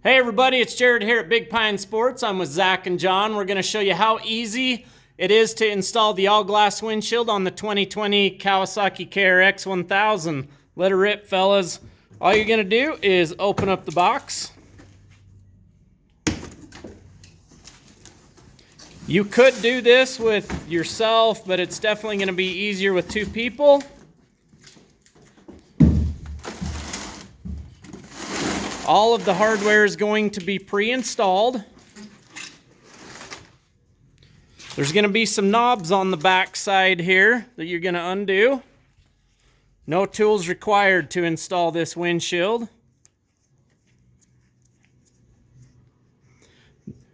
Hey everybody, it's Jared here at Big Pine Sports. I'm with Zach and John. We're going to show you how easy it is to install the all-glass windshield on the 2020 Kawasaki KRX 1000. Let her rip, fellas. All you're going to do is open up the box. You could do this with yourself, but it's definitely going to be easier with two people. All of the hardware is going to be pre-installed. There's going to be some knobs on the back side here that you're going to undo. No tools required to install this windshield.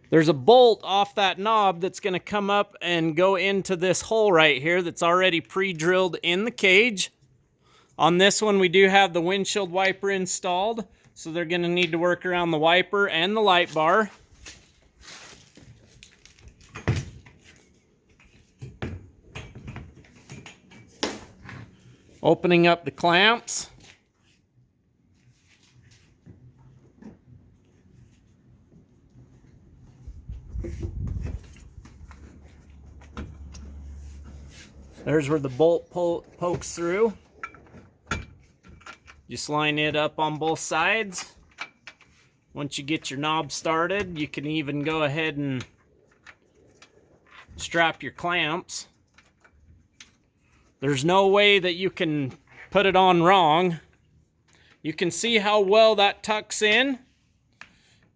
There's a bolt off that knob that's going to come up and go into this hole right here that's already pre-drilled in the cage. On this one, we do have the windshield wiper installed. So they're going to need to work around the wiper and the light bar. Opening up the clamps. There's where the bolt pokes through. Just line it up on both sides. Once you get your knob started, you can even go ahead and strap your clamps. There's no way that you can put it on wrong. You can see how well that tucks in.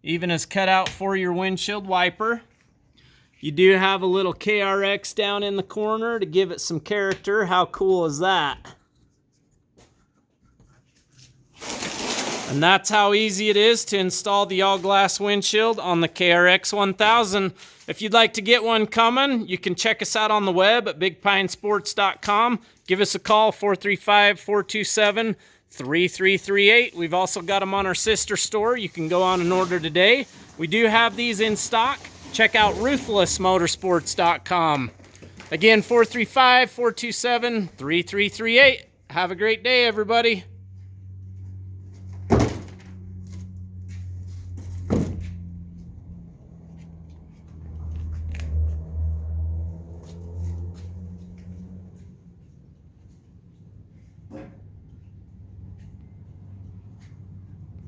Even is cut out for your windshield wiper. You do have a little KRX down in the corner to give it some character. How cool is that? And that's how easy it is to install the all-glass windshield on the KRX 1000. If you'd like to get one coming, you can check us out on the web at bigpinesports.com. Give us a call, 435-427-3338. We've also got them on our sister store. You can go on and order today. We do have these in stock. Check out Ruthless Motorsports.com. Again, 435-427-3338. Have a great day, everybody.